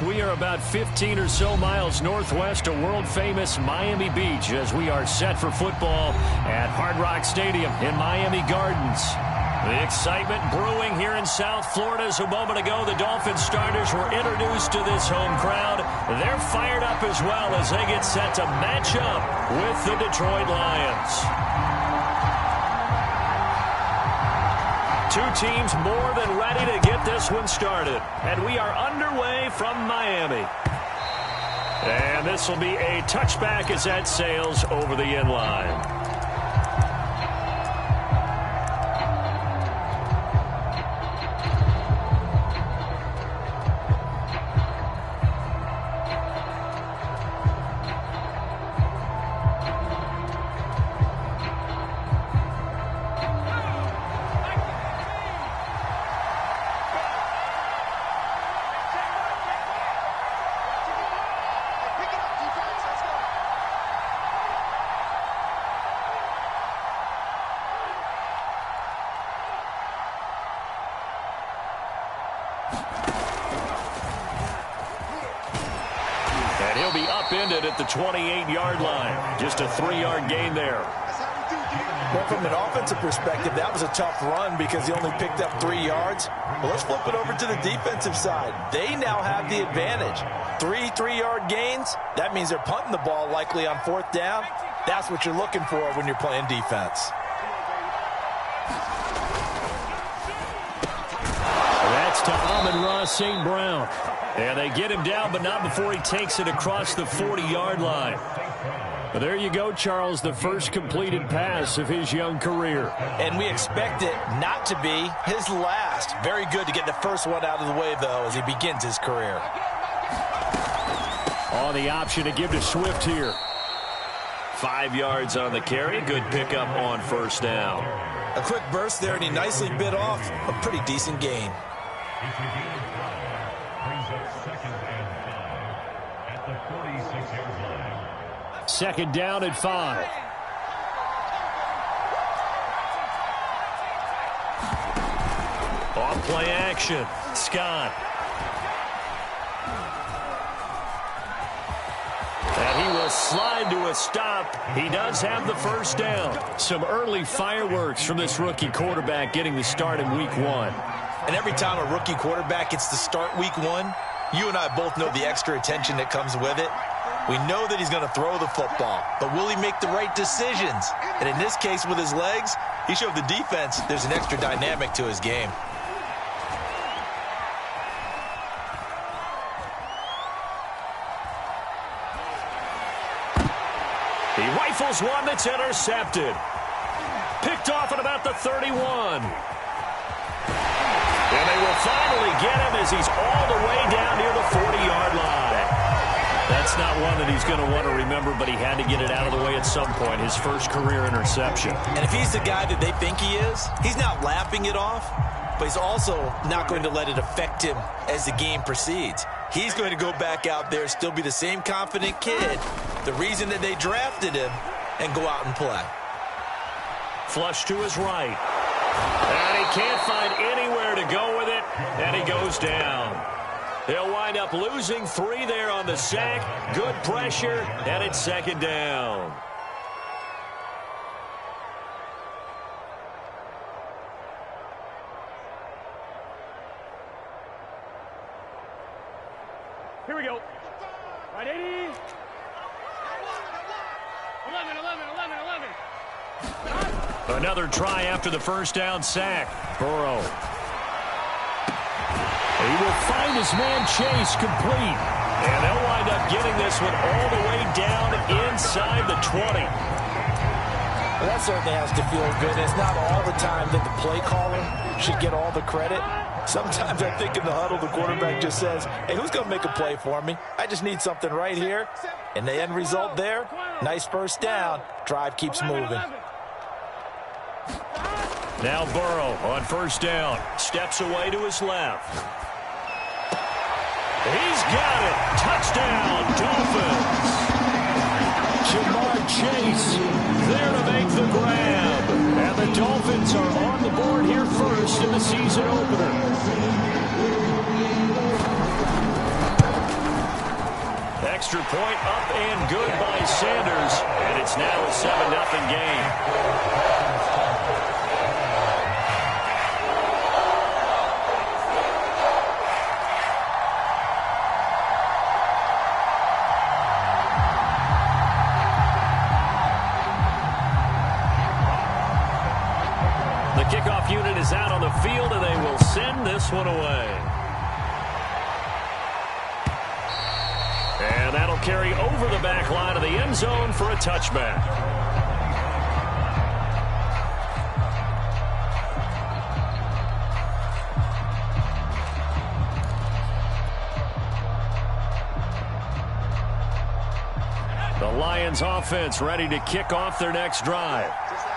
We are about 15 or so miles northwest of world-famous Miami Beach as we are set for football at Hard Rock Stadium in Miami Gardens. The excitement brewing here in South Florida as a moment ago. The Dolphins starters were introduced to this home crowd. They're fired up as well as they get set to match up with the Detroit Lions. Two teams more than ready to get this one started. And we are underway from Miami. And this will be a touchback as that sails over the end line. And he'll be upended at the 28-yard line. Just a 3-yard gain there. Well, from an offensive perspective, that was a tough run because he only picked up 3 yards. But let's flip it over to the defensive side. They now have the advantage. 3-3-yard gains, that means they're punting the ball likely on 4th down. That's what you're looking for when you're playing defense. That's to Amon-Ra St. Brown. And they get him down, but not before he takes it across the 40-yard line. But there you go, Charles, the first completed pass of his young career. And we expect it not to be his last. Very good to get the first one out of the way, though, as he begins his career. On the option to give to Swift here. 5 yards on the carry. Good pickup on first down. A quick burst there, and he nicely bit off a pretty decent gain. Second down at 5. Off play action. Scott. And he will slide to a stop. He does have the first down. Some early fireworks from this rookie quarterback getting the start in week 1. And every time a rookie quarterback gets to start week 1, you and I both know the extra attention that comes with it. We know that he's going to throw the football, but will he make the right decisions? And in this case, with his legs, he showed the defense there's an extra dynamic to his game. He rifles one that's intercepted. Picked off at about the 31. And they will finally get him as he's all the way down near the 40-yard line. That's not one that he's going to want to remember, but he had to get it out of the way at some point, his first career interception. And if he's the guy that they think he is, he's not laughing it off, but he's also not going to let it affect him as the game proceeds. He's going to go back out there, still be the same confident kid, the reason that they drafted him, and go out and play. Flush to his right. And he can't find anywhere to go with it, and he goes down. He'll wind up losing 3 there on the sack. Good pressure, and it's second down. Here we go. Right, 80. 11. Another try after the first down sack. Burrow. He will find his man Chase complete. And they'll wind up getting this one all the way down inside the 20. Well, that certainly has to feel good. It's not all the time that the play caller should get all the credit. Sometimes I think in the huddle, the quarterback just says, hey, who's going to make a play for me? I just need something right here. And the end result there, nice first down. Drive keeps moving. Now Burrow on first down. Steps away to his left. He's got it. Touchdown, Dolphins. Jamar Chase there to make the grab. And the Dolphins are on the board here first in the season opener. extra point up and good by Sanders, and it's now a 7-0 game. The kickoff unit is out on the field, and they will send this one away. And that'll carry over the back line of the end zone for a touchback. The Lions offense ready to kick off their next drive.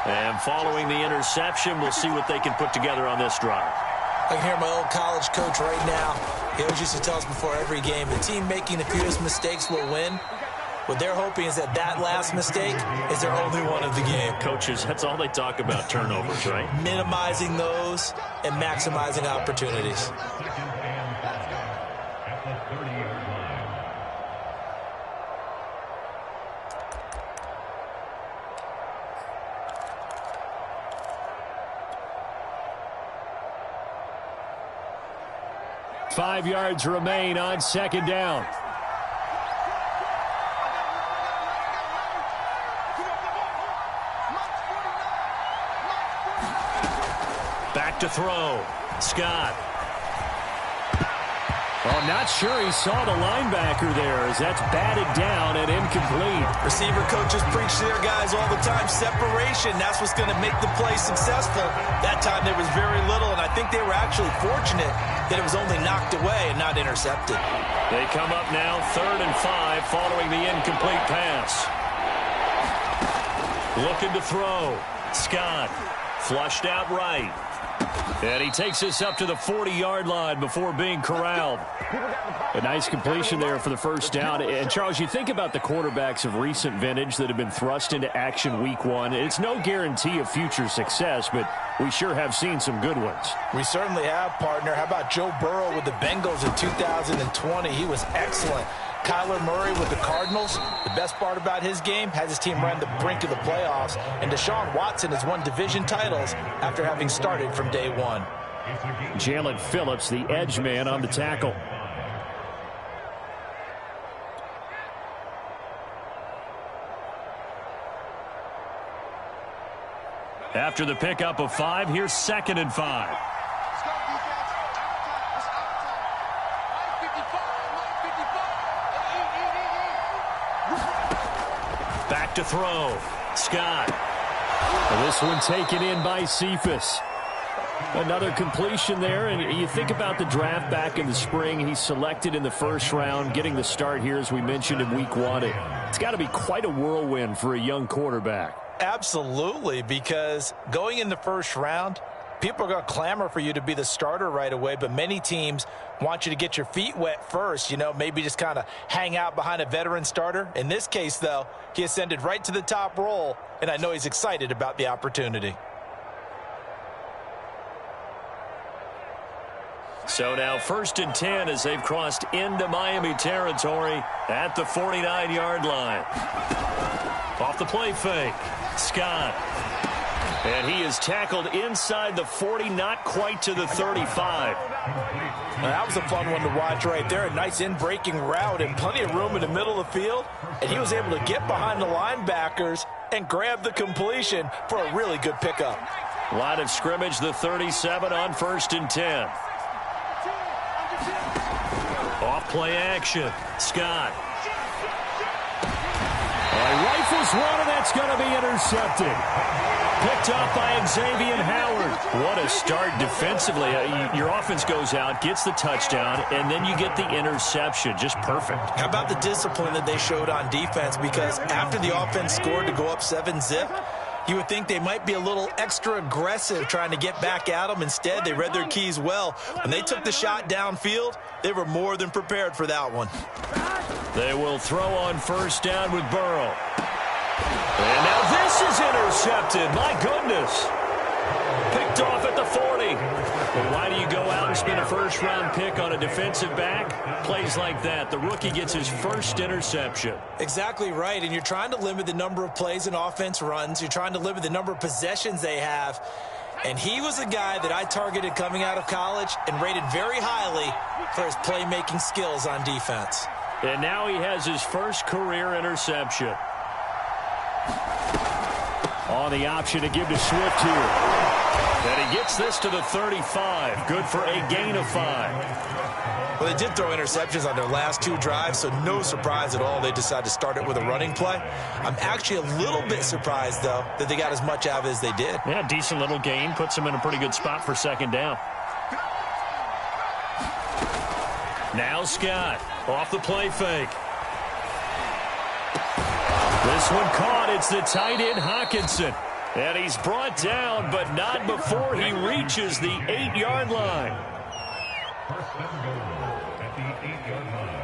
And following the interception, we'll see what they can put together on this drive. I can hear my old college coach right now. He always used to tell us before every game, the team making the fewest mistakes will win. What they're hoping is that last mistake is their only one of the game. Coaches, that's all they talk about, turnovers, right? Minimizing those and maximizing opportunities. 5 yards remain on second down. Back to throw. Scott. Well, not sure he saw the linebacker there as that's batted down and incomplete. Receiver coaches preach to their guys all the time. Separation, that's what's going to make the play successful. That time there was very little, and I think they were actually fortunate that it was only knocked away and not intercepted. They come up now 3rd and 5 following the incomplete pass. Looking to throw. Scott flushed out right. And he takes this up to the 40-yard line before being corralled. A nice completion there for the first down. And, Charles, you think about the quarterbacks of recent vintage that have been thrust into action week 1. It's no guarantee of future success, but we sure have seen some good ones. We certainly have, partner. How about Joe Burrow with the Bengals in 2020? He was excellent. Kyler Murray with the Cardinals. The best part about his game has his team run the brink of the playoffs. And Deshaun Watson has won division titles after having started from day one. Jalen Phillips, the edge man on the tackle. After the pickup of 5, here's 2nd and 5. Back to throw. Scott. Well, this one taken in by Cephas. Another completion there, and you think about the draft back in the spring. He's selected in the first round, getting the start here, as we mentioned, in week 1. It's got to be quite a whirlwind for a young quarterback. Absolutely, because going in the first round, people are going to clamor for you to be the starter right away, but many teams want you to get your feet wet first, you know, maybe just kind of hang out behind a veteran starter. In this case, though, he ascended right to the top role, and I know he's excited about the opportunity. So now 1st and 10 as they've crossed into Miami territory at the 49-yard line. Off the play fake. Scott. And he is tackled inside the 40, not quite to the 35. Now, that was a fun one to watch right there. A nice in-breaking route and plenty of room in the middle of the field. And he was able to get behind the linebackers and grab the completion for a really good pickup. Line of scrimmage, the 37 on 1st and 10. Off play action. Scott. Rifles one, and that's going to be intercepted. Picked up by Xavier Howard. What a start defensively. Your offense goes out, gets the touchdown, and then you get the interception. Just perfect. How about the discipline that they showed on defense? Because after the offense scored to go up 7-zip, you would think they might be a little extra aggressive trying to get back at them. Instead, they read their keys well. When they took the shot downfield, they were more than prepared for that one. They will throw on 1st down with Burrow. And now this is intercepted. My goodness. Picked off at the 40. Well, why do you go out and spend a first-round pick on a defensive back? Plays like that. The rookie gets his first interception. Exactly right, and you're trying to limit the number of plays an offense runs. You're trying to limit the number of possessions they have. And he was a guy that I targeted coming out of college and rated very highly for his playmaking skills on defense. And now he has his first career interception. On the option to give to Swift here. And he gets this to the 35. Good for a gain of 5. Well, they did throw interceptions on their last 2 drives, so no surprise at all they decided to start it with a running play. I'm actually a little bit surprised, though, that they got as much out of it as they did. Yeah, decent little gain. Puts them in a pretty good spot for second down. Now Scott off the play fake. This one caught. It's the tight end Hockenson. And he's brought down, but not before he reaches the 8-yard line. At the 8-yard line.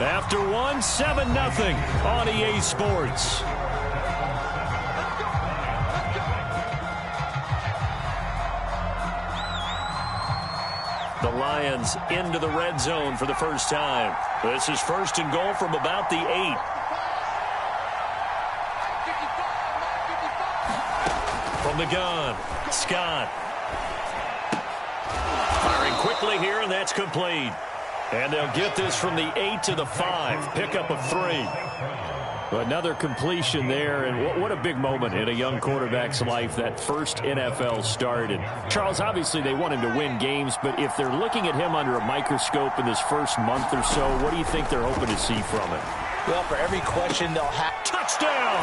After one, 7-0 on EA Sports. The Lions into the red zone for the first time. This is first and goal from about the 8. From the gun, Scott. Firing quickly here, and that's complete. And they'll get this from the 8 to the 5. Pickup of 3. Another completion there, and what a big moment in a young quarterback's life, that first NFL start. And Charles, obviously they want him to win games, but if they're looking at him under a microscope in this first month or so, what do you think they're hoping to see from him? Well, for every question they'll have. Touchdown!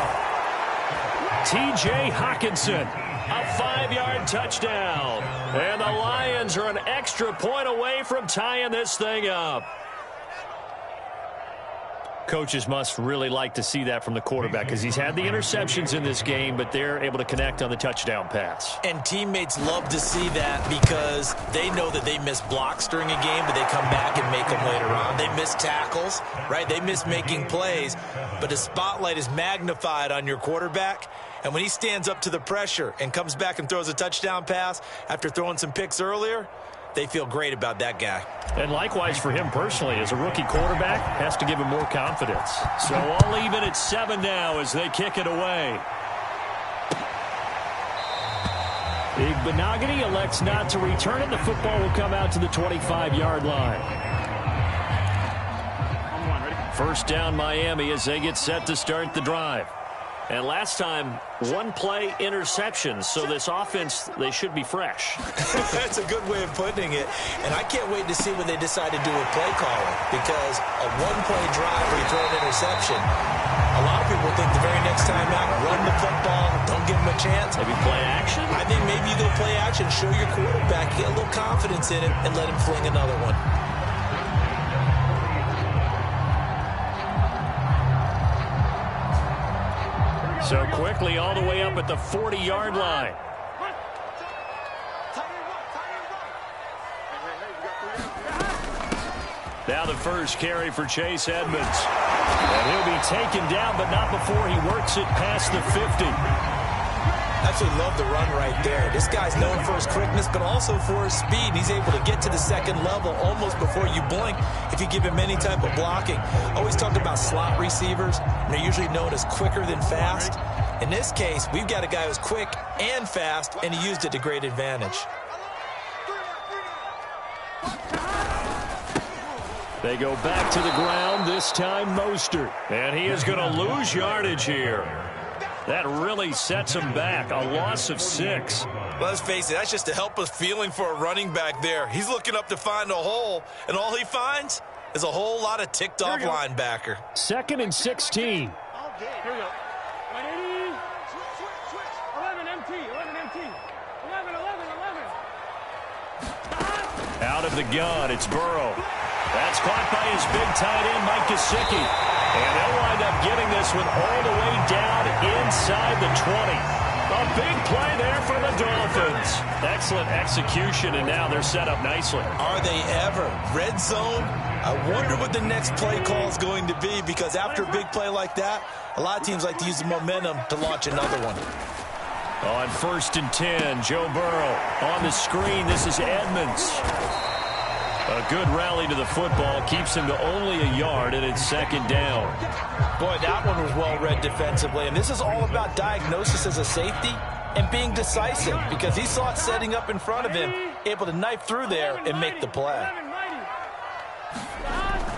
T.J. Hockenson, a 5-yard touchdown. And the Lions are an extra point away from tying this thing up. Coaches must really like to see that from the quarterback because he's had the interceptions in this game, but they're able to connect on the touchdown pass. And teammates love to see that because they know that they miss blocks during a game, but they come back and make them later on. They miss tackles, right? They miss making plays, but the spotlight is magnified on your quarterback. And when he stands up to the pressure and comes back and throws a touchdown pass after throwing some picks earlier, they feel great about that guy. And likewise for him personally, as a rookie quarterback, has to give him more confidence. So all even at 7 now as they kick it away. Big Benogany elects not to return it. The football will come out to the 25-yard line. First down Miami as they get set to start the drive. And last time, 1-play interceptions, so this offense, they should be fresh. That's a good way of putting it. And I can't wait to see what they decide to do with play calling, because a 1-play drive where you throw an interception, a lot of people think the very next time out, run the football, don't give them a chance. Maybe play action? I think maybe you go play action, show your quarterback, get a little confidence in it, and let him fling another one. So quickly all the way up at the 40-yard line. Now the first carry for Chase Edmonds. And he'll be taken down, but not before he works it past the 50. Absolutely love the run right there. This guy's known for his quickness, but also for his speed. He's able to get to the second level almost before you blink if you give him any type of blocking. Always talk about slot receivers, and they're usually known as quicker than fast. In this case, we've got a guy who's quick and fast, and he used it to great advantage. They go back to the ground, this time Mostert. And he is going to lose yardage here. That really sets him back. A loss of 6. Let's face it, that's just a helpless feeling for a running back there. He's looking up to find a hole, and all he finds is a whole lot of ticked-off linebacker. 2nd and 16. Here we go. 180. Switch. 11 MT. 11 MT. 11. Out of the gun, it's Burrow. That's caught by his big tight end, Mike Gesicki. And they'll wind up getting this one all the way down inside the 20. A big play there for the Dolphins. Excellent execution, and now they're set up nicely. Are they ever? Red zone? I wonder what the next play call is going to be, because after a big play like that, a lot of teams like to use the momentum to launch another one. On 1st and 10, Joe Burrow on the screen. This is Edmonds. A good rally to the football keeps him to only a yard, and it's 2nd down. Boy, that one was well read defensively, and this is all about diagnosis as a safety and being decisive, because he saw it setting up in front of him, able to knife through there and make the play.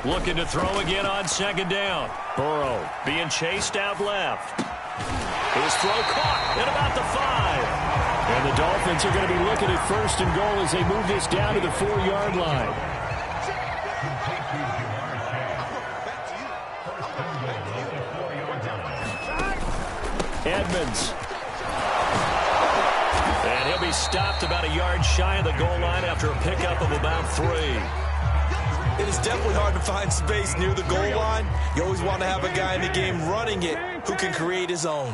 Looking to throw again on 2nd down. Burrow being chased out left. His throw caught at about the 5. And the Dolphins are going to be looking at 1st and goal as they move this down to the 4-yard line. Edmonds. And he'll be stopped about a yard shy of the goal line after a pickup of about 3. It is definitely hard to find space near the goal line. You always want to have a guy in the game running it who can create his own.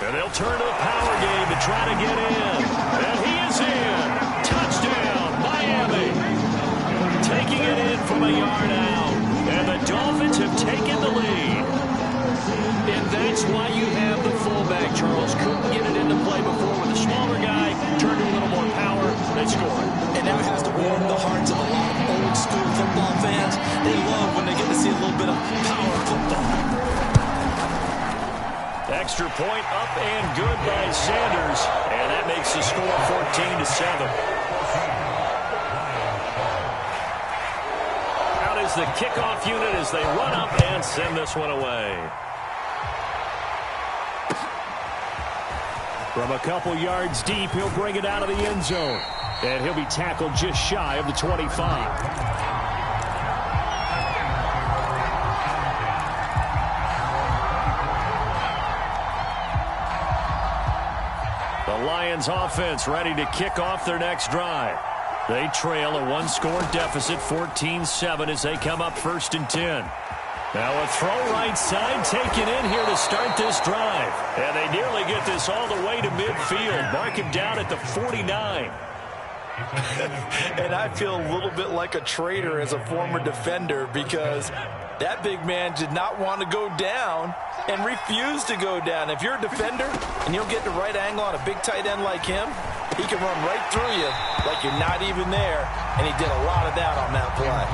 And they'll turn to the power game to try to get in. And he is in. Touchdown, Miami. Taking it in from a yard out. And the Dolphins have taken the lead. And that's why you have the fullback, Charles. Couldn't get it into play before with a smaller guy. Turned to a little more power. They scored. And that has to warm the hearts of a lot of old-school football fans. They love when they get to see a little bit of power football. Extra point up and good by Sanders. And that makes the score 14-7. Out is the kickoff unit as they run up and send this one away. From a couple yards deep, he'll bring it out of the end zone. And he'll be tackled just shy of the 25. The Lions offense ready to kick off their next drive. They trail a one-score deficit, 14-7, as they come up 1st and 10. Now a throw right side taken in here to start this drive. And they nearly get this all the way to midfield. Mark him down at the 49. And I feel a little bit like a traitor as a former defender, because that big man did not want to go down and refused to go down. If you're a defender and you'll get the right angle on a big tight end like him, he can run right through you like you're not even there, and he did a lot of that on that play.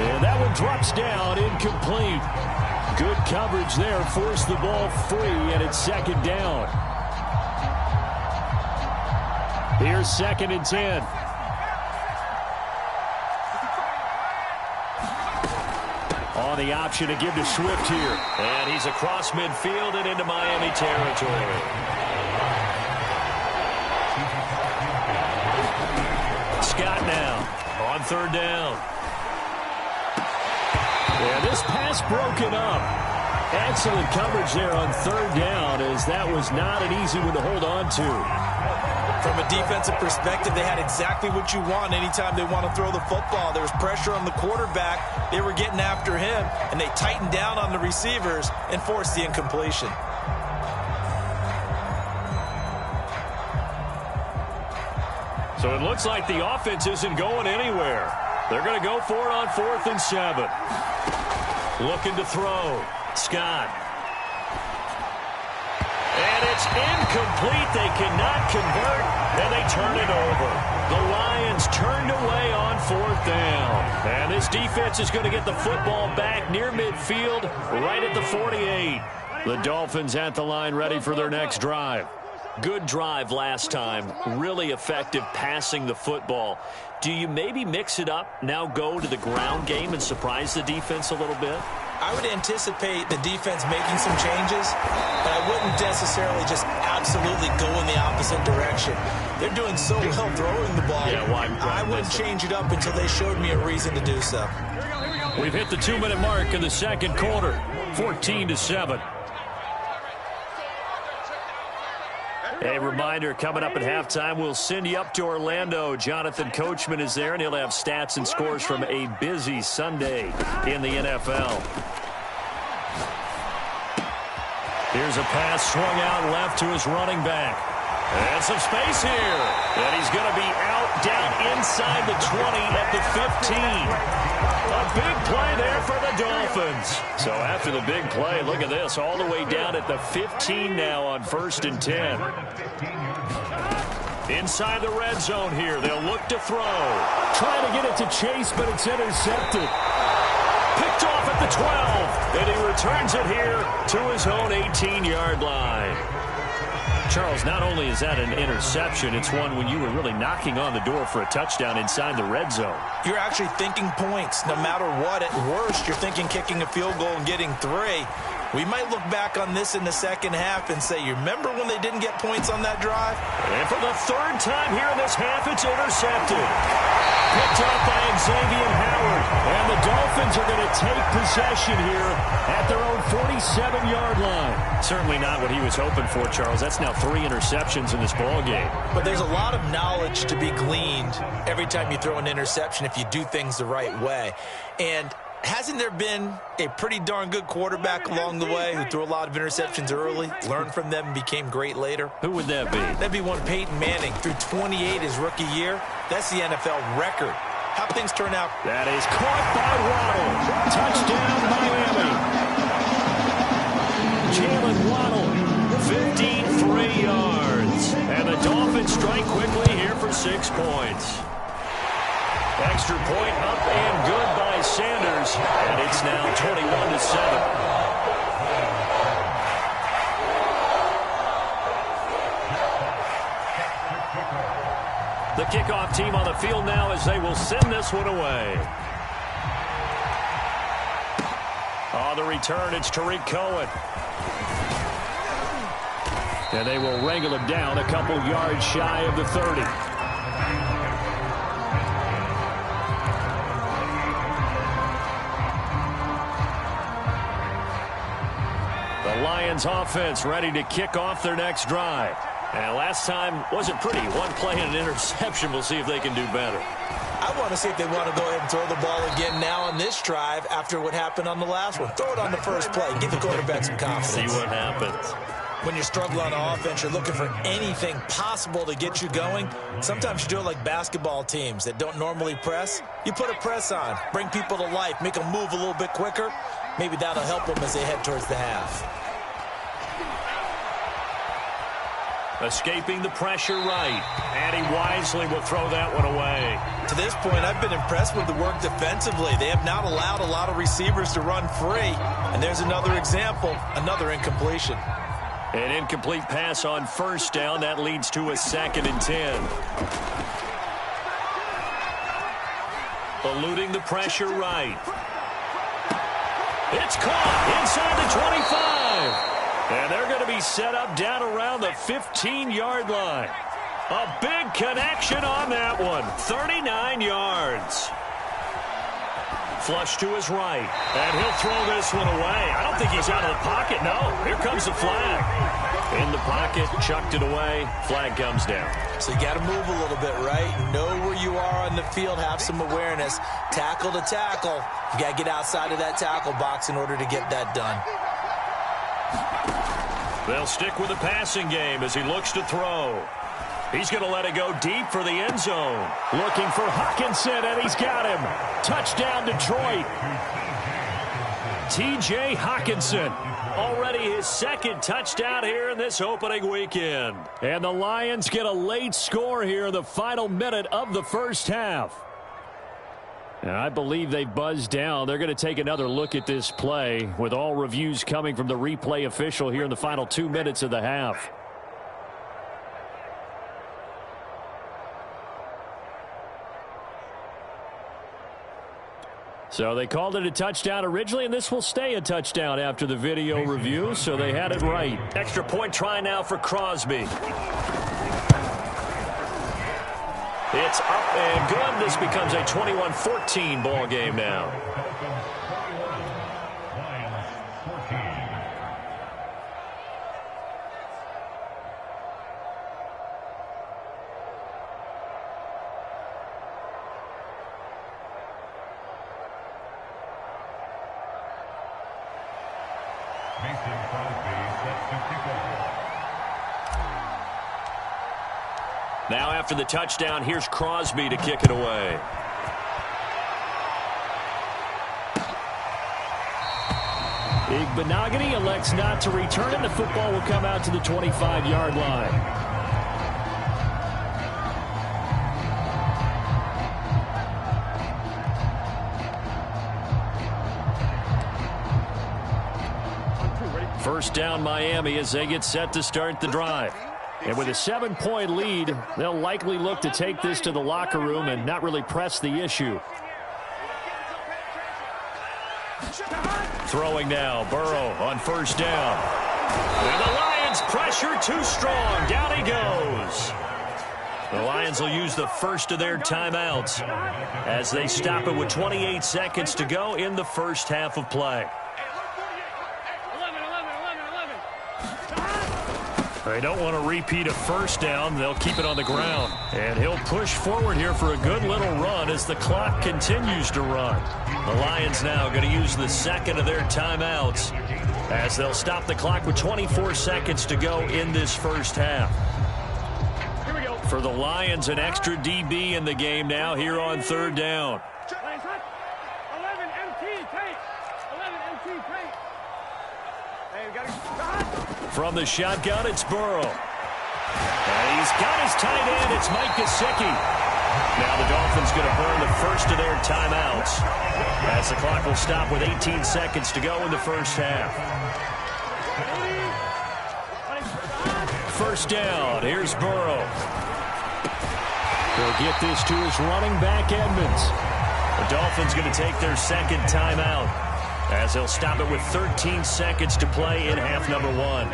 And that one drops down, incomplete. Good coverage there, forced the ball free, and it's 2nd down. Here's 2nd and 10. On the option to give to Swift here. And he's across midfield and into Miami territory. Scott now on 3rd down. And this pass broken up. Excellent coverage there on 3rd down, as that was not an easy one to hold on to. From a defensive perspective, they had exactly what you want anytime they want to throw the football. There was pressure on the quarterback. They were getting after him, and they tightened down on the receivers and forced the incompletion. So it looks like the offense isn't going anywhere. They're going to go for it on 4th and 7. Looking to throw. Scott. And it's incomplete. They cannot convert, and they turn it over. The Lions turned away on 4th down. And this defense is going to get the football back near midfield, right at the 48. The Dolphins at the line, ready for their next drive. Good drive last time. Really effective passing the football. Do you maybe mix it up, now go to the ground game and surprise the defense a little bit? I would anticipate the defense making some changes, but I wouldn't necessarily just absolutely go in the opposite direction. They're doing so well throwing the ball. Yeah, well, I wouldn't change it up until they showed me a reason to do so. We've hit the 2-minute mark in the 2nd quarter, 14-7. A reminder, coming up at halftime, we'll send you up to Orlando. Jonathan Coachman is there, and he'll have stats and scores from a busy Sunday in the NFL. Here's a pass swung out left to his running back. And some space here. And he's going to be out down inside the 20 at the 15. A big play there for the Dolphins. So after the big play, look at this, all the way down at the 15 now on 1st and 10. Inside the red zone here, they'll look to throw. Trying to get it to Chase, but it's intercepted. Picked off at the 12, and he returns it here to his own 18-yard line. Charles, not only is that an interception, it's one when you were really knocking on the door for a touchdown inside the red zone. You're actually thinking points no matter what. At worst, you're thinking kicking a field goal and getting 3. We might look back on this in the second half and say, you remember when they didn't get points on that drive? And for the 3rd time here in this half, it's intercepted. Picked up by Xavier Howard. And the Dolphins are going to take possession here at their own 47-yard line. Certainly not what he was hoping for, Charles. That's now 3 interceptions in this ball game. But there's a lot of knowledge to be gleaned every time you throw an interception if you do things the right way. And hasn't there been a pretty darn good quarterback along the way who threw a lot of interceptions early, learned from them, and became great later? Who would that be? That'd be one Peyton Manning. Threw 28 his rookie year. That's the NFL record. How things turn out? That is caught by Waddle. Touchdown, Miami. Jalen Waddle, 53 yards. And the Dolphins strike quickly here for 6 points. Extra point up and good by Sanders. And it's now 21-7. The kickoff team on the field now as they will send this one away. On the return, it's Tariq Cohen. And they will wrangle him down a couple yards shy of the 30. The Lions offense ready to kick off their next drive. And last time wasn't pretty. One play and an interception. We'll see if they can do better. I want to see if they want to go ahead and throw the ball again now on this drive after what happened on the last one. Throw it on the first play. Give the quarterback some confidence. See what happens. When you struggle on offense, you're looking for anything possible to get you going. Sometimes you do it like basketball teams that don't normally press. You put a press on, bring people to life, make them move a little bit quicker. Maybe that'll help them as they head towards the half. Escaping the pressure right. And he wisely will throw that one away. To this point, I've been impressed with the work defensively. They have not allowed a lot of receivers to run free. And there's another example, another incompletion. An incomplete pass on first down. That leads to a 2nd and 10. Eluding the pressure right. It's caught inside the 25. And they're going to be set up down around the 15-yard line. A big connection on that one. 39 yards. Flush to his right. And he'll throw this one away. I don't think he's out of the pocket. No, here comes the flag. In the pocket, chucked it away. Flag comes down. So you got to move a little bit, right? Know where you are on the field. Have some awareness. Tackle to tackle. You got to get outside of that tackle box in order to get that done. They'll stick with the passing game as he looks to throw. He's going to let it go deep for the end zone. Looking for Hawkinson, and he's got him. Touchdown, Detroit. T.J. Hawkinson. Already his 2nd touchdown here in this opening weekend. And the Lions get a late score here in the final minute of the first half. And I believe they buzzed down. They're going to take another look at this play with all reviews coming from the replay official here in the final 2 minutes of the half. So they called it a touchdown originally, and this will stay a touchdown after the video review, so they had it right. Extra point try now for Crosby. It's up and good. This becomes a 21-14 ball game now. Now after the touchdown, here's Crosby to kick it away. Igbenogany elects not to return it. The football will come out to the 25-yard line. First down Miami as they get set to start the drive. And with a 7-point lead, they'll likely look to take this to the locker room and not really press the issue. Throwing now, Burrow on first down. And the Lions pressure too strong. Down he goes. The Lions will use the first of their timeouts as they stop it with 28 seconds to go in the first half of play. They don't want to repeat a first down. They'll keep it on the ground. And he'll push forward here for a good little run as the clock continues to run. The Lions now going to use the second of their timeouts as they'll stop the clock with 24 seconds to go in this first half. Here we go. For the Lions, an extra DB in the game now here on third down. 11 MT tape. 11 MT tape. Hey, we got to From the shotgun, it's Burrow. And he's got his tight end. It's Mike Gesicki. Now the Dolphins going to burn the first of their timeouts as the clock will stop with 18 seconds to go in the first half. First down. Here's Burrow. He'll get this to his running back, Edmonds. The Dolphins going to take their second timeout as they'll stop it with 13 seconds to play in half number one.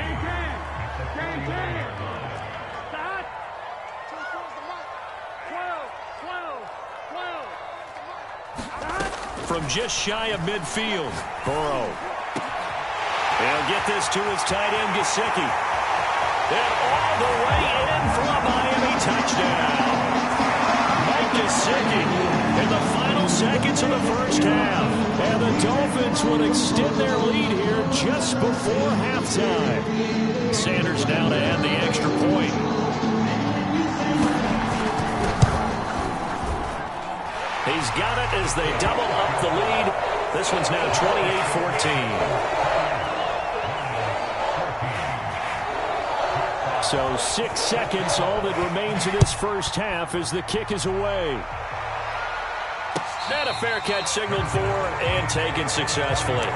From just shy of midfield, Burrow. He'll get this to his tight end, Gesicki. And all the way in for a Miami touchdown. Mike Gesicki in the final seconds of the first half. And the Dolphins will extend their lead here just before halftime. Sanders now to add the extra point. He's got it as they double up the lead. This one's now 28-14. So 6 seconds, all that remains of this first half as the kick is away. And a fair catch signaled for and taken successfully.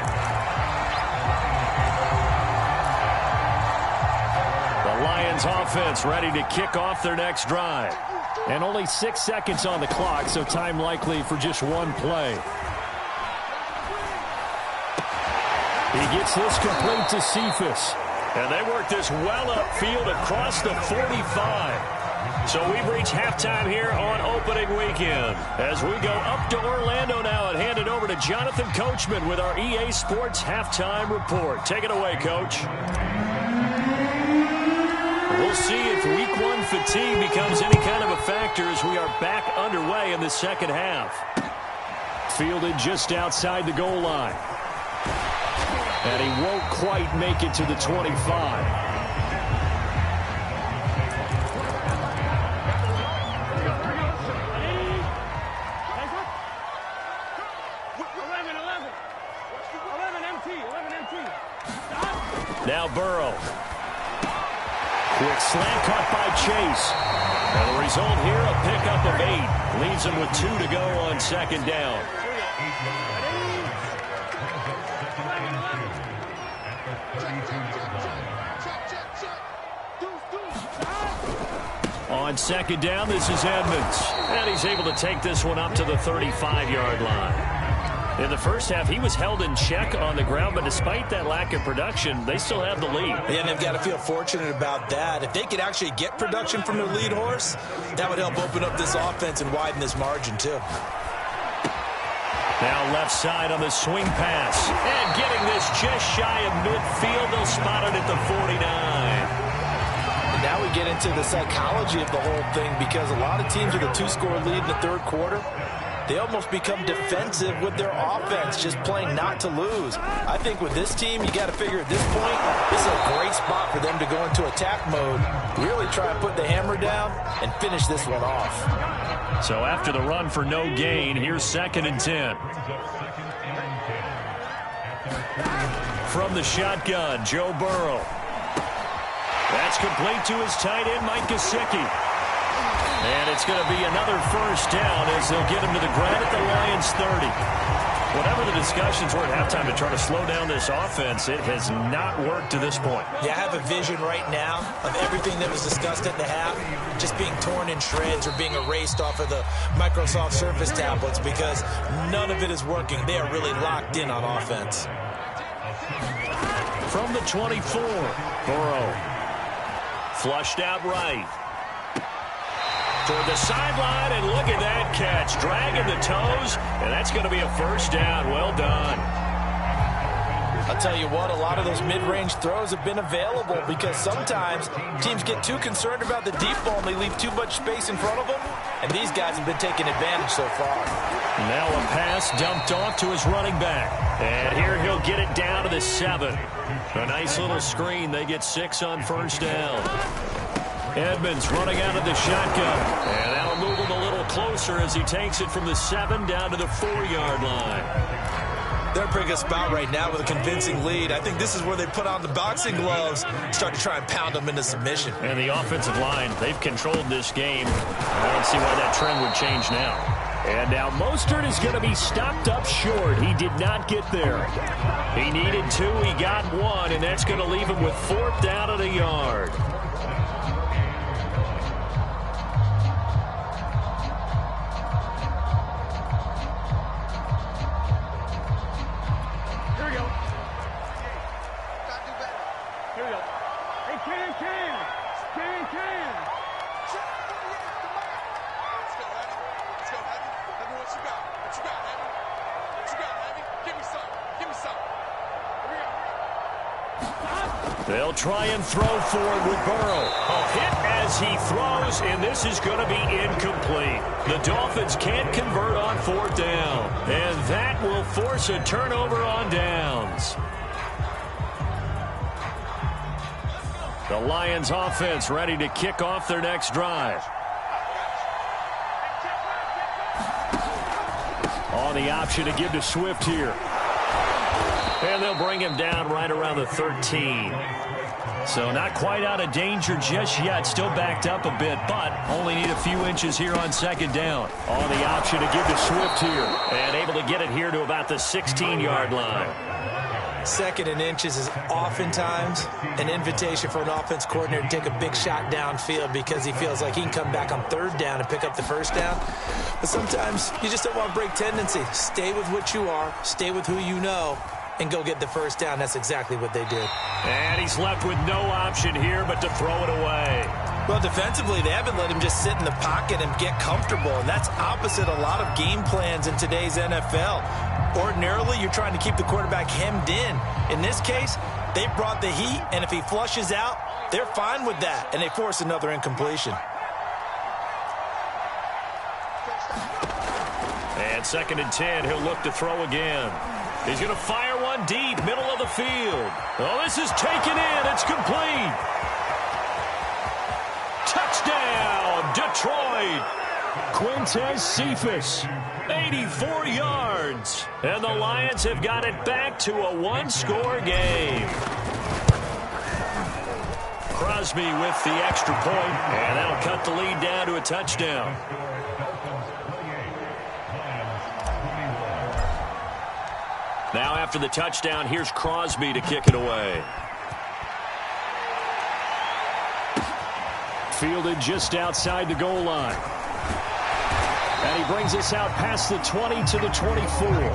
The Lions offense ready to kick off their next drive. And only 6 seconds on the clock, so time likely for just one play. He gets this complete to Cephas. And they work this well upfield across the 45. So we've reached halftime here on opening weekend. As we go up to Orlando now and hand it over to Jonathan Coachman with our EA Sports Halftime Report. Take it away, Coach. We'll see if week one fatigue becomes any kind of a factor as we are back underway in the second half. Fielded just outside the goal line. And he won't quite make it to the 25. 11, 11 MT. Stop. Now Burrow. Quick slant caught by Chase. And the result here, a pickup of 8. Leaves him with 2 to go on second down. On second down, this is Edmonds. And he's able to take this one up to the 35-yard line. In the first half, he was held in check on the ground, but despite that lack of production, they still have the lead. And they've got to feel fortunate about that. If they could actually get production from their lead horse, that would help open up this offense and widen this margin, too. Now left side on the swing pass. And getting this just shy of midfield. They'll spot it at the 49. Now we get into the psychology of the whole thing because a lot of teams with a 2-score lead in the third quarter, they almost become defensive with their offense, just playing not to lose. I think with this team, you got to figure at this point, this is a great spot for them to go into attack mode, really try to put the hammer down and finish this one off. So after the run for no gain, here's 2nd and 10. From the shotgun, Joe Burrow. That's complete to his tight end, Mike Gesicki. And it's going to be another first down as they'll get him to the ground at the Lions 30. Whatever the discussions were at halftime to try to slow down this offense, it has not worked to this point. Yeah, I have a vision right now of everything that was discussed at the half just being torn in shreds or being erased off of the Microsoft Surface tablets because none of it is working. They are really locked in on offense. From the 24, Burrow. Flushed out right. Toward the sideline, and look at that catch. Dragging the toes, and that's going to be a first down. Well done. I'll tell you what, a lot of those mid-range throws have been available because sometimes teams get too concerned about the deep ball and they leave too much space in front of them, and these guys have been taking advantage so far. Now a pass dumped off to his running back. And here he'll get it down to the 7. A nice little screen. They get 6 on first down. Edmonds running out of the shotgun. And that'll move him a little closer as he takes it from the 7 down to the 4-yard line. They're in a pretty good spot right now with a convincing lead. I think this is where they put on the boxing gloves, start to try and pound them into submission. And the offensive line, they've controlled this game. I don't see why that trend would change now. And now Mostert is going to be stopped up short. He did not get there. He needed 2. He got 1, and that's going to leave him with 4th down at a yard. They'll try and throw forward with Burrow. A hit as he throws, and this is going to be incomplete. The Dolphins can't convert on 4th down, and that will force a turnover on downs. The Lions offense ready to kick off their next drive. On the option to give to Swift here. And they'll bring him down right around the 13. So not quite out of danger just yet. Still backed up a bit, but only need a few inches here on 2nd down. On the option to give to Swift here. And able to get it here to about the 16-yard line. 2nd and inches is oftentimes an invitation for an offense coordinator to take a big shot downfield because he feels like he can come back on 3rd down and pick up the first down. But sometimes you just don't want to break tendency. Stay with what you are. Stay with who you know. And go get the first down. That's exactly what they did. And he's left with no option here but to throw it away. Well, defensively, they haven't let him just sit in the pocket and get comfortable, and that's opposite a lot of game plans in today's NFL. Ordinarily, you're trying to keep the quarterback hemmed in. In this case, they brought the heat, and if he flushes out, they're fine with that, and they force another incompletion. And 2nd and 10, he'll look to throw again. He's going to fire one deep, middle of the field. Oh, this is taken in. It's complete. Touchdown, Detroit. Quintez Cephas, 84 yards. And the Lions have got it back to a 1-score game. Crosby with the extra point, and that'll cut the lead down to a touchdown. Now after the touchdown, here's Crosby to kick it away. Fielded just outside the goal line. And he brings us out past the 20 to the 24.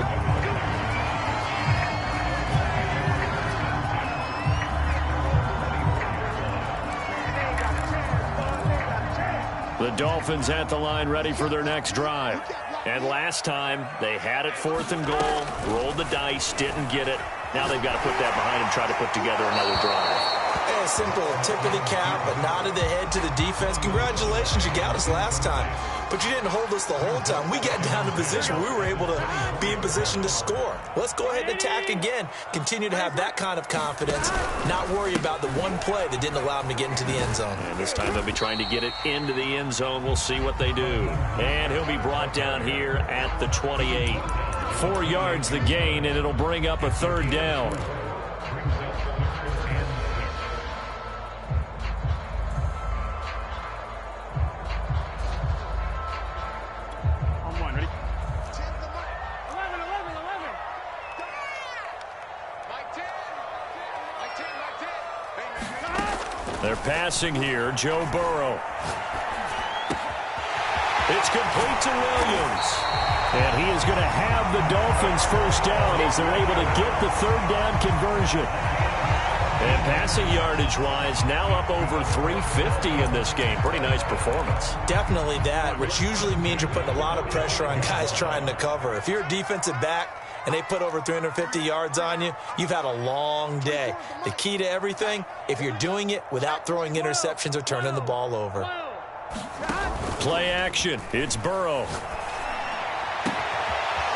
The Dolphins at the line ready for their next drive. And last time, they had it 4th and goal, rolled the dice, didn't get it. Now they've got to put that behind and try to put together another drive. As simple tip of the cap, a nod of the head to the defense. Congratulations, you got us last time, but you didn't hold us the whole time. We got down to position. We were able to be in position to score. Let's go ahead and attack again. Continue to have that kind of confidence, not worry about the one play that didn't allow them to get into the end zone. And this time they'll be trying to get it into the end zone. We'll see what they do. And he'll be brought down here at the 28. 4 yards the gain, and it'll bring up a third down. They're passing here. Joe Burrow. It's complete to Williams. And he is going to have the Dolphins first down as they're able to get the third down conversion. And passing yardage-wise, now up over 350 in this game. Pretty nice performance. Definitely that, which usually means you're putting a lot of pressure on guys trying to cover. If you're a defensive back and they put over 350 yards on you, you've had a long day. The key to everything, if you're doing it without throwing interceptions or turning the ball over. Play action. It's Burrow.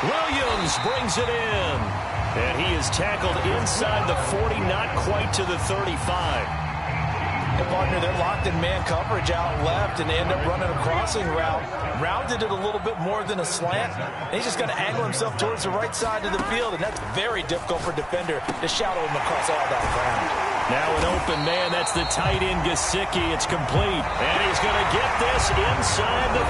Williams brings it in. And he is tackled inside the 40, not quite to the 35. And partner, they're locked in man coverage out left, and they end up running a crossing route. Rounded it a little bit more than a slant. And he's just got to angle himself towards the right side of the field, and that's very difficult for a defender to shadow him across all that ground. Now an open man. That's the tight end, Gesicki. It's complete. And he's going to get this inside the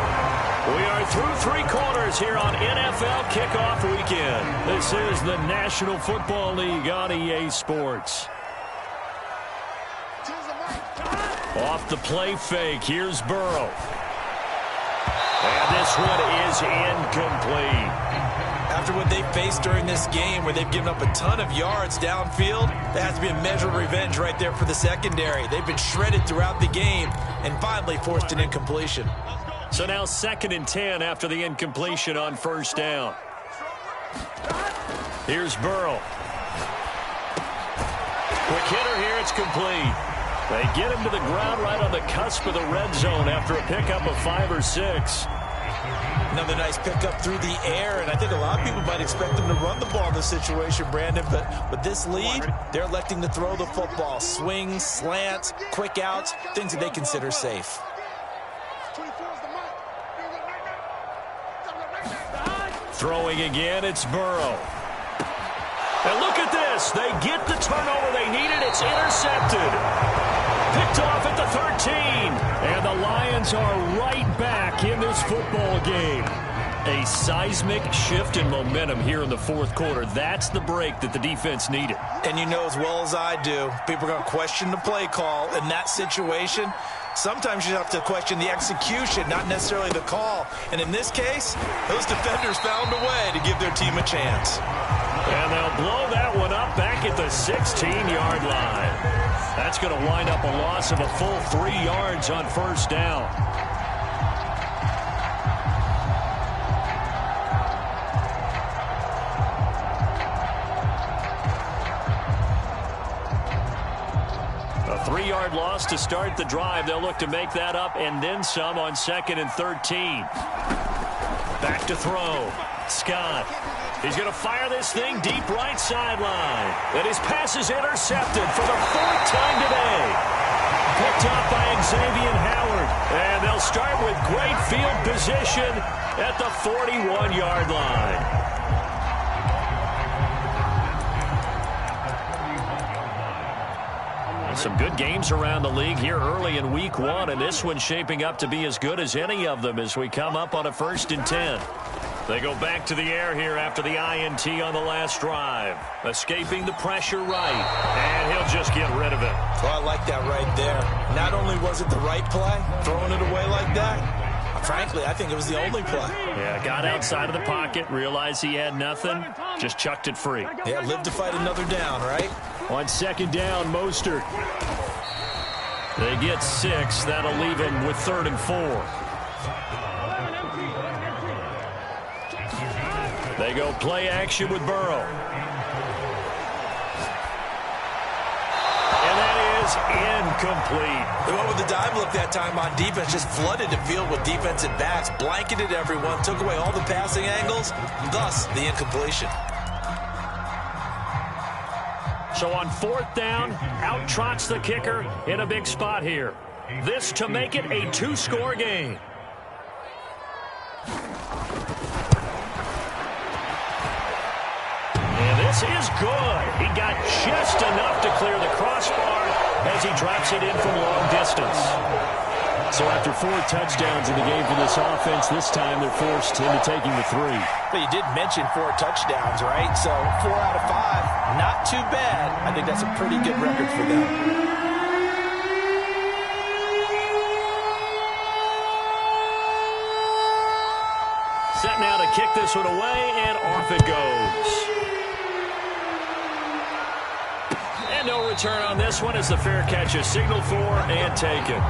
30. We are through 3 quarters here on NFL Kickoff Weekend. This is the National Football League on EA Sports. Off the play fake, here's Burrow. And this one is incomplete. After what they faced during this game where they've given up a ton of yards downfield, there has to be a measure of revenge right there for the secondary. They've been shredded throughout the game and finally forced an incompletion. So now 2nd and 10 after the incompletion on first down. Here's Burrow. Quick hitter here, it's complete. They get him to the ground right on the cusp of the red zone after a pickup of 5 or 6. Another nice pickup through the air, and I think a lot of people might expect them to run the ball in this situation, Brandon, but with this lead, they're electing to throw the football. Swings, slants, quick outs, things that they consider safe. Throwing again, it's Burrow. And look at this. They get the turnover they needed. It's intercepted. Picked off at the 13. And the Lions are right back in this football game. A seismic shift in momentum here in the 4th quarter. That's the break that the defense needed. And you know as well as I do, people are going to question the play call in that situation. Sometimes you have to question the execution, not necessarily the call. And in this case, those defenders found a way to give their team a chance. And they'll blow that one up back at the 16-yard line. That's going to wind up a loss of a full 3 yards on first down. A 3-yard loss to start the drive. They'll look to make that up and then some on 2nd and 13. Back to throw. Scott. He's going to fire this thing deep right sideline. And his pass is intercepted for the 4th time today. Picked up by Xavier Howard. And they'll start with great field position at the 41-yard line. Some good games around the league here early in week 1, and this one's shaping up to be as good as any of them as we come up on a 1st and 10. They go back to the air here after the INT on the last drive. Escaping the pressure right, and he'll just get rid of it. Well, I like that right there. Not only was it the right play, throwing it away like that, frankly, I think it was the only play. Yeah, got outside of the pocket, realized he had nothing, just chucked it free. Yeah, live to fight another down, right? On 2nd down, Mostert. They get 6. That'll leave him with 3rd and 4. They go play action with Burrow. And that is incomplete. They went with the dime look that time on defense, just flooded the field with defensive backs, blanketed everyone, took away all the passing angles, thus the incompletion. So on 4th down, out trots the kicker in a big spot here. This to make it a 2-score game. And this is good. He got just enough to clear the crossbar as he drops it in from long distance. So after 4 touchdowns in the game for this offense, this time they're forced into taking the 3. But you did mention 4 touchdowns, right? So 4 out of 5, not too bad. I think that's a pretty good record for them. Set now to kick this one away, and off it goes. And no return on this one as the fair catch is signaled for and taken.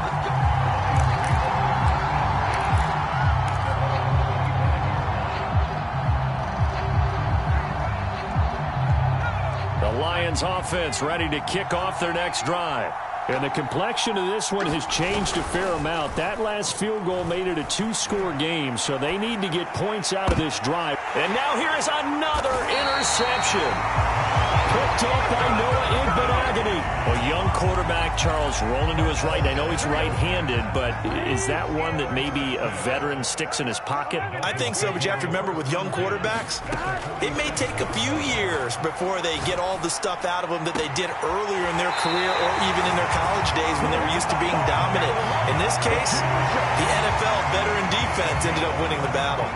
The Lions offense ready to kick off their next drive. And the complexion of this one has changed a fair amount. That last field goal made it a 2-score game, so they need to get points out of this drive. And now here is another interception. Picked up by Noah Igbenogany. A young quarterback, Charles, rolling to his right. I know he's right-handed, but is that one that maybe a veteran sticks in his pocket? I think so, but you have to remember with young quarterbacks, it may take a few years before they get all the stuff out of them that they did earlier in their career or even in their college days when they were used to being dominant. In this case, the NFL veteran defense ended up winning the battle.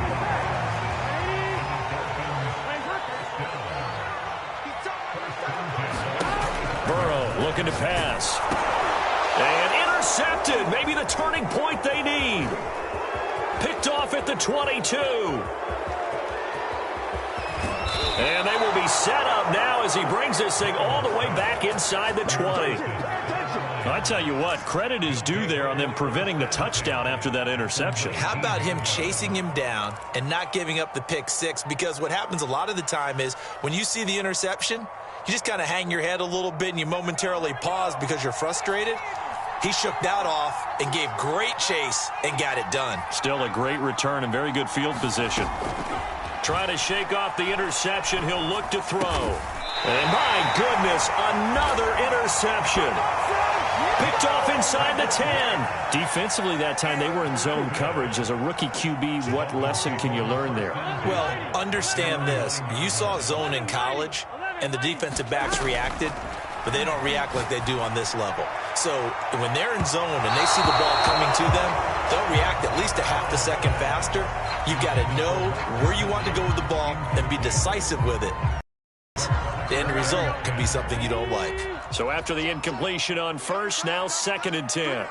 Burrow looking to pass. And intercepted. Maybe the turning point they need. Picked off at the 22. And they will be set up now as he brings this thing all the way back inside the 20. I tell you what, credit is due there on them preventing the touchdown after that interception. How about him chasing him down and not giving up the pick 6? Because what happens a lot of the time is when you see the interception, you just kind of hang your head a little bit and you momentarily pause because you're frustrated. He shook that off and gave great chase and got it done. Still a great return and very good field position. Trying to shake off the interception. He'll look to throw. And my goodness, another interception. Picked off inside the 10. Defensively that time, they were in zone coverage. As a rookie QB, what lesson can you learn there? Well, understand this. You saw zone in college, and the defensive backs reacted, but they don't react like they do on this level. So when they're in zone and they see the ball coming to them, they'll react at least a half a second faster. You've got to know where you want to go with the ball and be decisive with it. The end result can be something you don't like. So after the incompletion on first, now 2nd and 10.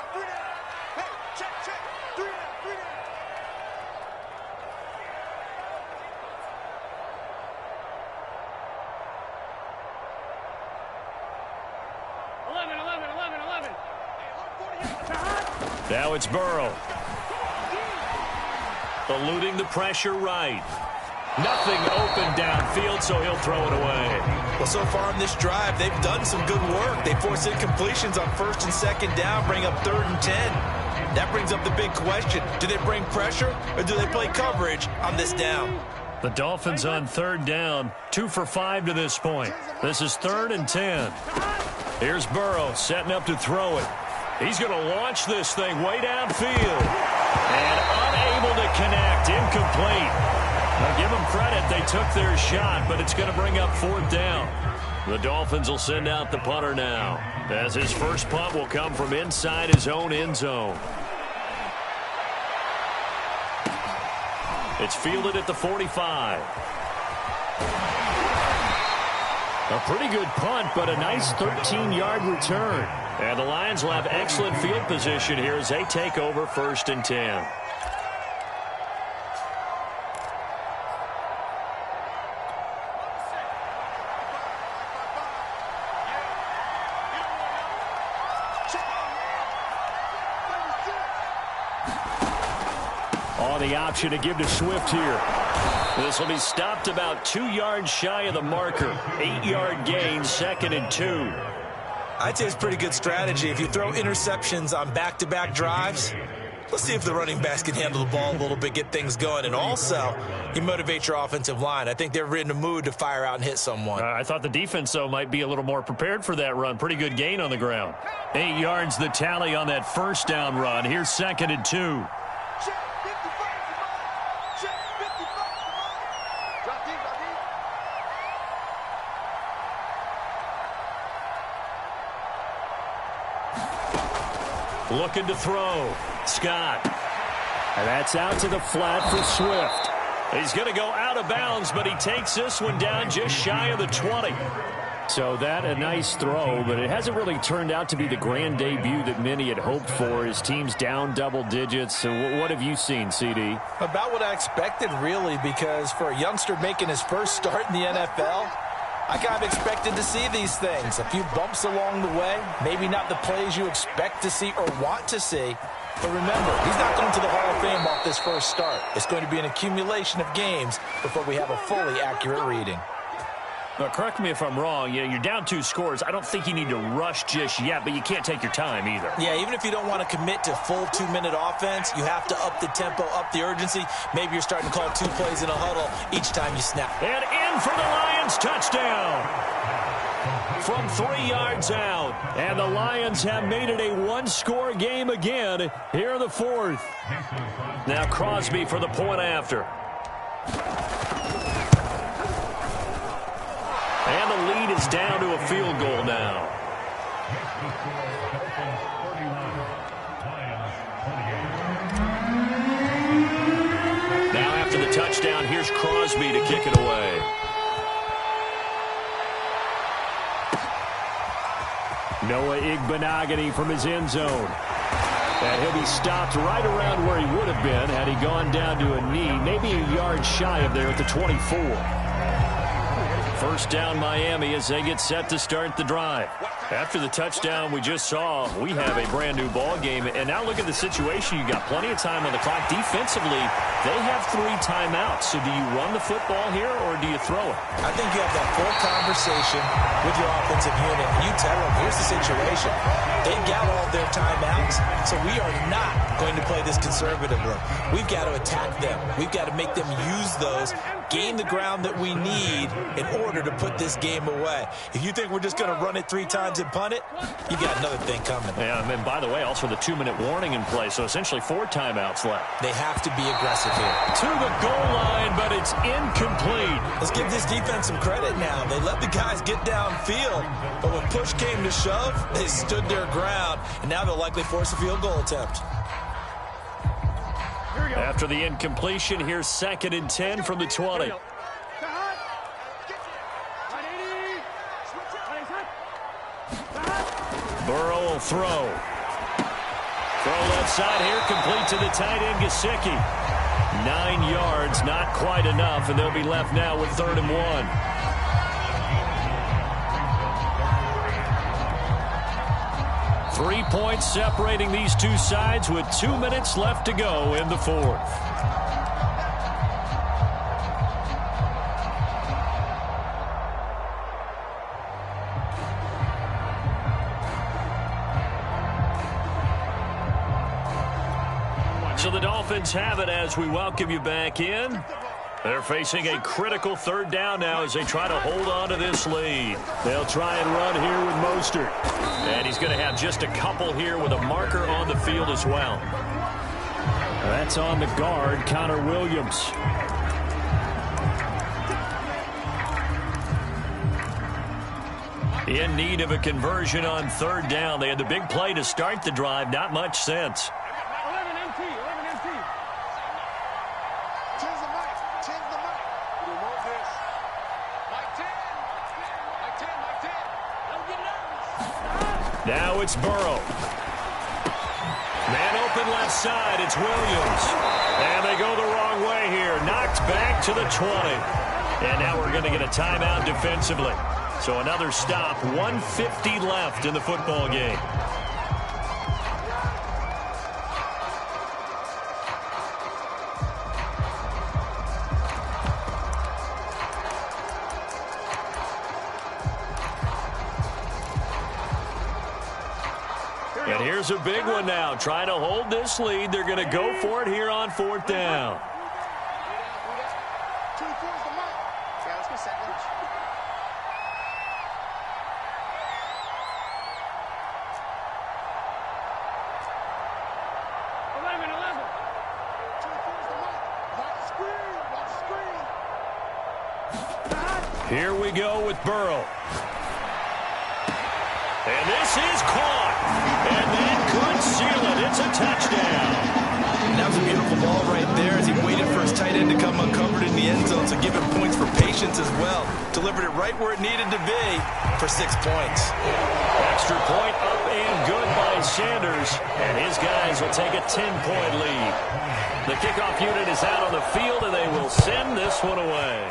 Now it's Burrow. Eluding the pressure right. Nothing open downfield, so he'll throw it away. Well, so far on this drive, they've done some good work. They force incompletions on 1st and 2nd down, bring up 3rd and 10. That brings up the big question. Do they bring pressure or do they play coverage on this down? The Dolphins on 3rd down, 2 for 5 to this point. This is 3rd and 10. Here's Burrow setting up to throw it. He's going to launch this thing way downfield. And unable to connect, incomplete. Now give them credit, they took their shot, but it's going to bring up 4th down. The Dolphins will send out the punter now, as his first punt will come from inside his own end zone. It's fielded at the 45. A pretty good punt, but a nice 13-yard return. And the Lions will have excellent field position here as they take over 1st and 10. The option to give to Swift here. This will be stopped about 2 yards shy of the marker. 8-yard gain, 2nd and 2. I'd say it's pretty good strategy. If you throw interceptions on back-to-back drives, let's see if the running backs can handle the ball a little bit, get things going. And also, you motivate your offensive line. I think they're in a mood to fire out and hit someone. I thought the defense, though, might be a little more prepared for that run. Pretty good gain on the ground. 8 yards the tally on that first down run. Here's 2nd and 2. Looking to throw. Scott. And that's out to the flat for Swift. He's going to go out of bounds, but he takes this one down just shy of the 20. So that a nice throw, but it hasn't really turned out to be the grand debut that many had hoped for. His team's down double digits. So what have you seen, CD? About what I expected, really, because for a youngster making his first start in the NFL, I kind of expected to see these things. A few bumps along the way, maybe not the plays you expect to see or want to see. But remember, he's not going to the Hall of Fame off this first start. It's going to be an accumulation of games before we have a fully accurate reading. Now, correct me if I'm wrong. You're down 2 scores. I don't think you need to rush just yet, but you can't take your time either. Yeah, even if you don't want to commit to full 2-minute offense, you have to up the tempo, up the urgency. Maybe you're starting to call 2 plays in a huddle each time you snap. And in for the Lions, touchdown from 3 yards out. And the Lions have made it a 1-score game again here in the 4th. Now Crosby for the point after. And the lead is down to a field goal now. Now after the touchdown, here's Crosby to kick it away. Noah Igbenogany from his end zone. And he'll be stopped right around where he would have been had he gone down to a knee, maybe a yard shy of there at the 24. First down Miami as they get set to start the drive. After the touchdown we just saw, we have a brand new ball game. And now look at the situation. You got plenty of time on the clock. Defensively, they have 3 timeouts. So do you run the football here or do you throw it? I think you have that full conversation with your offensive unit. You tell them, here's the situation. They've got all their timeouts, so we are not going to play this conservatively. We've got to attack them. We've got to make them use those, gain the ground that we need in order to put this game away. If you think we're just going to run it 3 times and punt it, you got another thing coming. Yeah, and by the way, also the 2-minute warning in play, so essentially 4 timeouts left. They have to be aggressive here. To the goal line, but it's incomplete. Let's give this defense some credit now. They let the guys get downfield, but when push came to shove, they stood their ground, and now they'll likely force a field goal attempt. After the incompletion, here's 2nd and 10 from the 20. Burrow will throw. Throw left side here, complete to the tight end, Gesicki. 9 yards, not quite enough, and they'll be left now with 3rd and 1. Three points separating these two sides with 2 minutes left to go in the 4th. So the Dolphins have it as we welcome you back in. They're facing a critical 3rd down now as they try to hold on to this lead. They'll try and run here with Mostert. And he's going to have just a couple here with a marker on the field as well. That's on the guard, Connor Williams. In need of a conversion on 3rd down. They had the big play to start the drive. Not much sense. Now it's Burrow. Man open left side. It's Williams. And they go the wrong way here. Knocked back to the 20. And now we're going to get a timeout defensively. So another stop. 1:50 left in the football game. And here's a big one now. Trying to hold this lead. They're going to go for it here on 4th down. Here we go with Burrow. And this is caught. And that could seal it. It's a touchdown. That was a beautiful ball right there as he waited for his tight end to come uncovered in the end zone, so give him points for patience as well. Delivered it right where it needed to be for 6 points. Extra point up and good by Sanders. And his guys will take a 10-point lead. The kickoff unit is out on the field, and they will send this one away.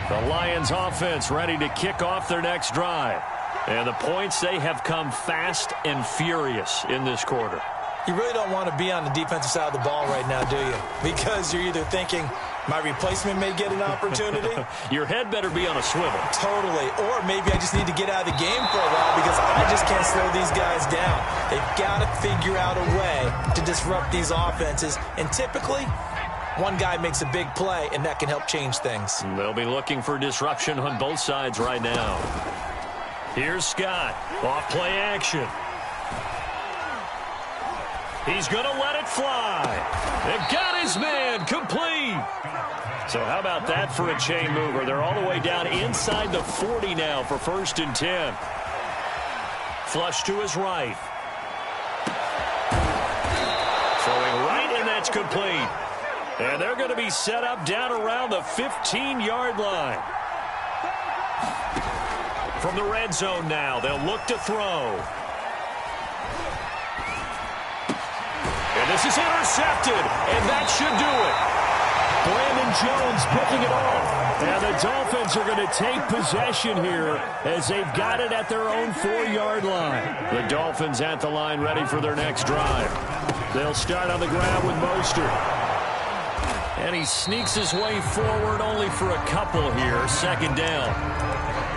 The Lions offense ready to kick off their next drive. And the points, they have come fast and furious in this quarter. You really don't want to be on the defensive side of the ball right now, do you? Because you're either thinking, my replacement may get an opportunity. Your head better be on a swivel. Totally. Or maybe I just need to get out of the game for a while because I just can't slow these guys down. They've got to figure out a way to disrupt these offenses. And typically, one guy makes a big play, and that can help change things. They'll be looking for disruption on both sides right now. Here's Scott. Off play action. He's going to let it fly. They've got his man complete. So how about that for a chain mover? They're all the way down inside the 40 now for 1st and 10. Flush to his right. Throwing right, and that's complete. And they're going to be set up down around the 15-yard line. From the red zone now, they'll look to throw. And this is intercepted, and that should do it. Brandon Jones picking it off. And the Dolphins are going to take possession here as they've got it at their own 4-yard line. The Dolphins at the line ready for their next drive. They'll start on the ground with Mostert. And he sneaks his way forward only for a couple here. 2nd down.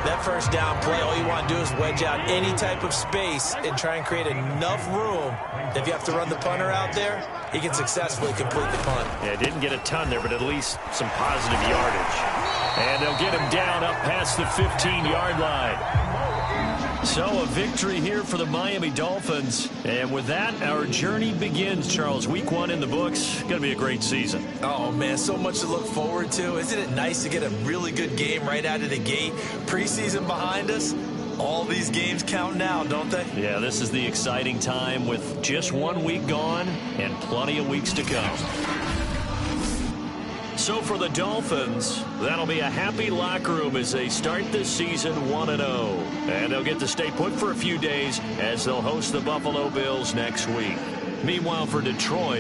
That 1st down play, all you want to do is wedge out any type of space and try and create enough room that if you have to run the punter out there, he can successfully complete the punt. Yeah, didn't get a ton there, but at least some positive yardage. And they'll get him down up past the 15-yard line. So a victory here for the Miami Dolphins. And with that, our journey begins, Charles. Week 1 in the books. Going to be a great season. Oh, man, so much to look forward to. Isn't it nice to get a really good game right out of the gate? Preseason behind us. All these games count now, don't they? Yeah, this is the exciting time with just 1 week gone and plenty of weeks to come. So for the Dolphins, that'll be a happy locker room as they start this season 1-0. And they'll get to stay put for a few days as they'll host the Buffalo Bills next week. Meanwhile, for Detroit,